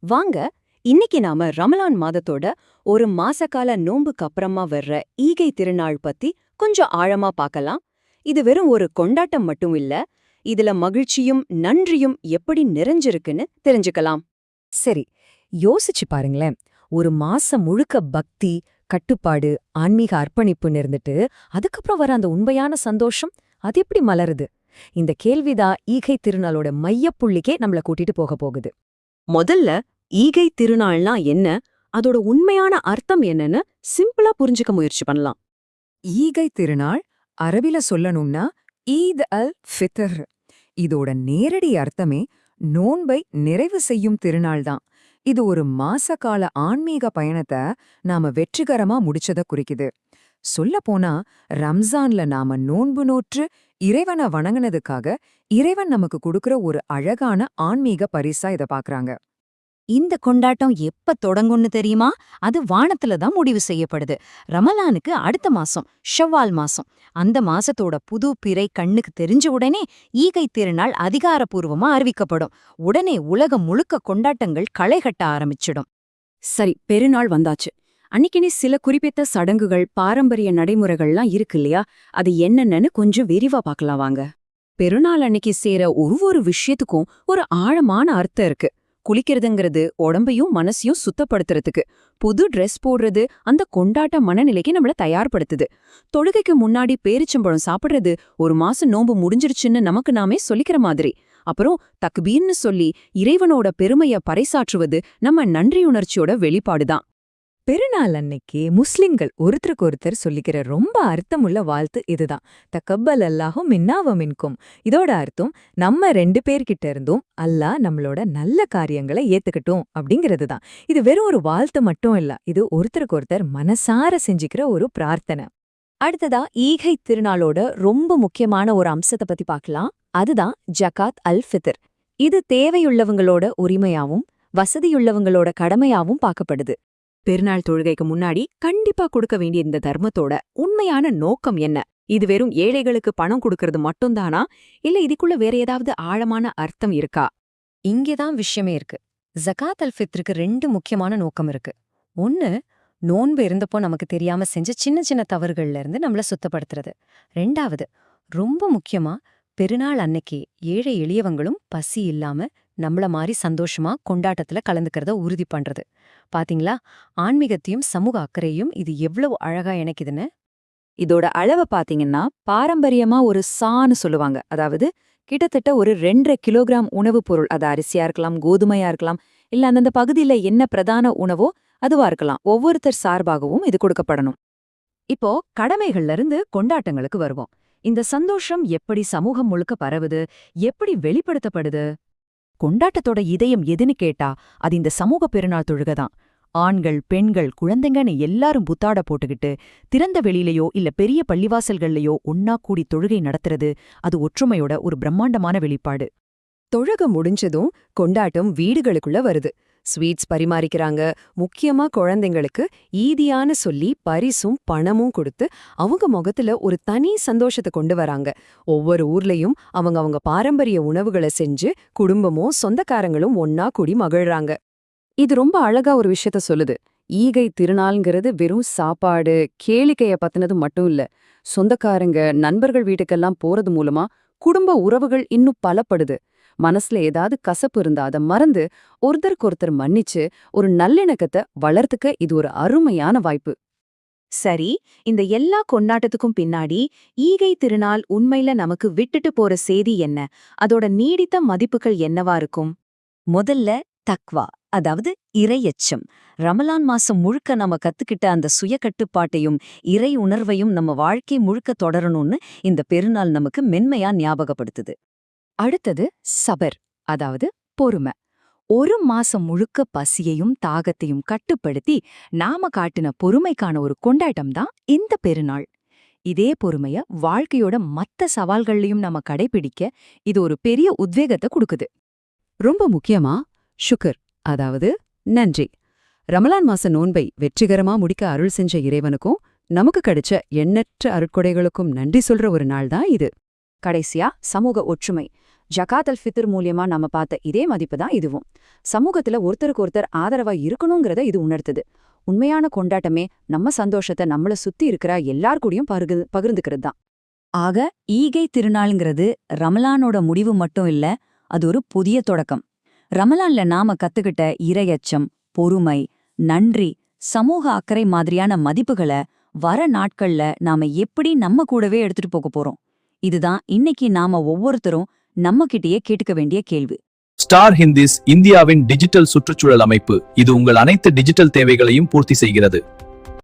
வாங்க, இன்னைக்கு நாம ரமலான் மாதத்தோட ஒரு மாசக்கால நோன்புக்கு அப்புறமா வர்ற ஈகை திருநாள் பத்தி கொஞ்சம் ஆழமா பார்க்கலாம். இது வெறும் ஒரு கொண்டாட்டம் மட்டும் இல்ல, இதுல மகிழ்ச்சியும் நன்றியும் எப்படி நிறைஞ்சிருக்குன்னு தெரிஞ்சுக்கலாம். சரி, யோசிச்சு பாருங்களேன். ஒரு மாசம் முழுக்க பக்தி, கட்டுப்பாடு, ஆன்மீக அர்ப்பணிப்புன்னு இருந்துட்டு அதுக்கப்புறம் வர அந்த உண்மையான சந்தோஷம் அது எப்படி மலருது? இந்த கேள்விதான் ஈகை திருநாளோட மையப்புள்ளிக்கே நம்மள கூட்டிட்டு போகுது. முதல்ல ஈகை திருநாள்னா என்ன, அதோட உண்மையான அர்த்தம் என்னன்னு சிம்பிளா புரிஞ்சுக்க முயற்சி பண்ணலாம். ஈகை திருநாள் அரபில சொல்லணும்னா ஈத் அல் ஃபித்ர். இதோட நேரடி அர்த்தமே நோன்பை நிறைவு செய்யும் திருநாள் தான். இது ஒரு மாசகால ஆன்மீக பயணத்தை நாம வெற்றிகரமா முடிச்சத குறிக்குது. சொல்லப்போனா ரம்ஜான்ல நாம நோன்பு நோற்று இறைவனை வணங்கினதுக்காக இறைவன் நமக்கு கொடுக்கிற ஒரு அழகான ஆன்மீக பரிசா இத பாக்குறாங்க. இந்த கொண்டாட்டம் எப்ப தொடங்கும்னு தெரியுமா? அது வானத்துல தான் முடிவு செய்யப்படுது. ரமலானுக்கு அடுத்த மாசம், ஷவ்வால் மாசம். அந்த மாசத்தோட புது பிறை கண்ணுக்கு தெரிஞ்ச உடனே ஈகை திருநாள் அதிகாரப்பூர்வமா அறிவிக்கப்படும். உடனே உலகம் முழுக்க கொண்டாட்டங்கள் களைகட்ட ஆரம்பிச்சிடும். சரி, பெருநாள் வந்தாச்சு. அன்னிக்கினி சில குறிப்பிட்ட சடங்குகள், பாரம்பரிய நடைமுறைகள்லாம் இருக்கு இல்லையா? அது என்னென்னு கொஞ்சம் விரிவா பார்க்கலாம் வாங்க. பெருநாள் அன்னைக்கு சேர ஒவ்வொரு விஷயத்துக்கும் ஒரு ஆழமான அர்த்தம் இருக்கு. குளிக்கிறதுங்கிறது உடம்பையும் மனசையும் சுத்தப்படுத்துறதுக்கு. புது ட்ரெஸ் போடுறது அந்த கொண்டாட்ட மனநிலைக்கு நம்மள தயார்படுத்துது. தொழுகைக்கு முன்னாடி பேரிச்சம்பழம் சாப்பிடுறது ஒரு மாசம் நோன்பு முடிஞ்சிருச்சுன்னு நமக்கு நாமே சொல்லிக்கிற மாதிரி. அப்புறம் தக்பீர்னு சொல்லி இறைவனோட பெருமைய பறைசாற்றுவது நம்ம நன்றியுணர்ச்சியோட வெளிப்பாடுதான். பெருநாள் அன்னைக்கு முஸ்லிம்கள் ஒருத்தருக்கு ஒருத்தர் சொல்லிக்கிற ரொம்ப அர்த்தமுள்ள வாழ்த்து இதுதான். தக்கப்பல் அல்லாஹும் மின்னாவ மின்கும். இதோட அர்த்தம் நம்ம 2 பேர்கிட்ட இருந்தும் அல்லாஹ் நம்மளோட நல்ல காரியங்களை ஏத்துக்கட்டும் அப்படிங்கிறது தான். இது வெறும் ஒரு வாழ்த்து மட்டும் இல்ல, இது ஒருத்தருக்கு ஒருத்தர் மனசார செஞ்சுக்கிற ஒரு பிரார்த்தனை. அடுத்ததா ஈகை திருநாளோட ரொம்ப முக்கியமான ஒரு அம்சத்தை பத்தி பார்க்கலாம். அதுதான் ஜகாத் அல் ஃபித்ர். இது தேவையுள்ளவங்களோட உரிமையாவும் வசதியுள்ளவங்களோட கடமையாவும் பார்க்கப்படுது. பெருநாள் தொழுகைக்கு முன்னாடி கண்டிப்பா கொடுக்க வேண்டிய இந்த தர்மத்தோட உண்மையான நோக்கம் என்ன? இது வெறும் ஏழைகளுக்கு பணம் கொடுக்கறது மட்டும்தானா, இல்ல இதுக்குள்ள வேற ஏதாவது ஆழமான அர்த்தம் இருக்கா? இங்கேதான் விஷயமே இருக்கு. ஜகாத் அல் ஃபித்ருக்கு 2 முக்கியமான நோக்கம் இருக்கு. ஒன்னு, நோன்பு இருந்தப்போ நமக்கு தெரியாம செஞ்ச சின்ன சின்ன தவறுகள்ல இருந்து நம்மள சுத்தப்படுத்துறது. 2வது, ரொம்ப முக்கியமா பெருநாள் அன்னைக்கு ஏழை எளியவங்களும் பசி இல்லாம நம்மள மாதிரி சந்தோஷமா கொண்டாட்டத்துல கலந்துக்கிறத உறுதி பண்றது. பாத்தீங்களா, ஆன்மீகத்தையும் சமூக அக்கறையும் இது எவ்வளவு அழகா இணைக்குதுன்னு. இதோட அளவை பாத்தீங்கன்னா பாரம்பரியமா ஒரு சான்னு சொல்லுவாங்க. அதாவது கிட்டத்தட்ட ஒரு 2.5 கிலோகிராம் உணவுப் பொருள். அது அரிசியா இருக்கலாம், கோதுமையா இருக்கலாம், இல்ல அந்தந்த பகுதியில என்ன பிரதான உணவோ அதுவா இருக்கலாம். ஒவ்வொருத்தர் சார்பாகவும் இது கொடுக்கப்படணும். இப்போ கடமைகள்ல இருந்து கொண்டாட்டங்களுக்கு வருவோம். இந்த சந்தோஷம் எப்படி சமூகம் முழுக்க பரவுது, எப்படி வெளிப்படுத்தப்படுது? கொண்டாட்டத்தோட இதயம் எதுன்னு கேட்டா அது இந்த சமூக பெருநாள் தொழுகை தான். ஆண்கள், பெண்கள், குழந்தைங்கன்னு எல்லாரும் புத்தாட போட்டுக்கிட்டு திறந்த வெளியிலயோ இல்ல பெரிய பள்ளிவாசல்கள்லயோ ஒன்னா கூடி தொழுகை நடத்துறது, அது ஒற்றுமையோட ஒரு பிரம்மாண்டமான வெளிப்பாடு. தொழுகை முடிஞ்சதும் கொண்டாட்டம் வீடுகளுக்குள்ள வருது. ஸ்வீட்ஸ் பரிமாறிக்கிறாங்க. முக்கியமா குழந்தைங்களுக்கு ஈதியான்னு சொல்லி பரிசும் பணமும் கொடுத்து அவங்க முகத்துல ஒரு தனி சந்தோஷத்தை கொண்டு வராங்க. ஒவ்வொரு ஊர்லயும் அவங்க பாரம்பரிய உணவுகளை செஞ்சு குடும்பமும் சொந்தக்காரங்களும் ஒன்னா கூடி மகிழ்றாங்க. இது ரொம்ப அழகா ஒரு விஷயத்த சொல்லுது. ஈகை திருநாள்ங்கிறது வெறும் சாப்பாடு, கேளிக்கைய பத்தினது மட்டும் இல்ல. சொந்தக்காரங்க, நண்பர்கள் வீட்டுக்கெல்லாம் போறது மூலமா குடும்ப உறவுகள் இன்னும் பலப்படுது. மனசுல ஏதாவது கசப்பு இருந்தா அதை மறந்து ஒருத்தருக்கொருத்தர் மன்னிச்சு ஒரு நல்லிணக்கத்தை வளர்த்துக்க இது ஒரு அருமையான வாய்ப்பு. சரி, இந்த எல்லா கொண்டாட்டத்துக்கும் பின்னாடி ஈகை திருநாள் உண்மையில நமக்கு விட்டுட்டு போற செய்தி என்ன? அதோட நீடித்த மதிப்புகள் என்னவா இருக்கும்? முதல்ல தக்வா, அதாவது இறையச்சம். ரமலான் மாசம் முழுக்க நம்ம கத்துக்கிட்ட அந்த சுய கட்டுப்பாட்டையும் இறை உணர்வையும் நம்ம வாழ்க்கை முழுக்க தொடரணும்னு இந்த பெருநாள் நமக்கு மென்மையா ஞாபகப்படுத்துது. அடுத்தது சபர், அதாவது பொறுமை. ஒரு மாசம் முழுக்க பசியையும் தாகத்தையும் கட்டுப்படுத்தி நாம காட்டின பொறுமைக்கான ஒரு கொண்டாட்டம் தான் இந்த பெருநாள். இதே பொறுமைய வாழ்க்கையோட மத்த சவால்கள்லயும் நம்ம கடைபிடிக்க இது ஒரு பெரிய உத்வேகத்தை கொடுக்குது. ரொம்ப முக்கியமா ஷுக்ர், அதாவது நன்றி. ரமலான் மாச நோன்பை வெற்றிகரமா முடிக்க அருள் செஞ்ச இறைவனுக்கும் நமக்கு கிடைச்ச எண்ணற்ற அருட்கொடைகளுக்கும் நன்றி சொல்ற ஒரு நாள் தான் இது. கடைசியா சமூக ஒற்றுமை. ஜகாத் அல் ஃபித்ர் மூலியமா நம்ம பார்த்த இதே மதிப்பு தான் இதுவும். சமூகத்துல ஒருத்தருக்கு ஒருத்தர் ஆதரவா இருக்கணுங்கிறத இது உணர்த்துது. உண்மையான கொண்டாட்டமே நம்ம சந்தோஷத்தை நம்மள சுத்தி இருக்கிற எல்லார் கூடயும் பகிர்ந்துக்கிறது தான். ஆக ஈகை திருநாளுங்கிறது ரமலானோட முடிவு மட்டும் இல்ல, அது ஒரு புதிய தொடக்கம். ரமலான்ல நாம கத்துக்கிட்ட இறையச்சம், பொறுமை, நன்றி, சமூக அக்கறை மாதிரியான மதிப்புகளை வர நாட்கள்ல நாம எப்படி நம்ம கூடவே எடுத்துட்டு போக போறோம்? இதுதான் இன்னைக்கு நாம ஒவ்வொருத்தரும் நம்ம கிட்டயே கேட்டுக்க வேண்டிய கேள்வி. ஸ்டார் ஹிந்திஸ் இந்தியாவின் டிஜிட்டல் சுற்றுச்சூழல் அமைப்பு. இது உங்கள் அனைத்து டிஜிட்டல் தேவைகளையும் பூர்த்தி செய்கிறது.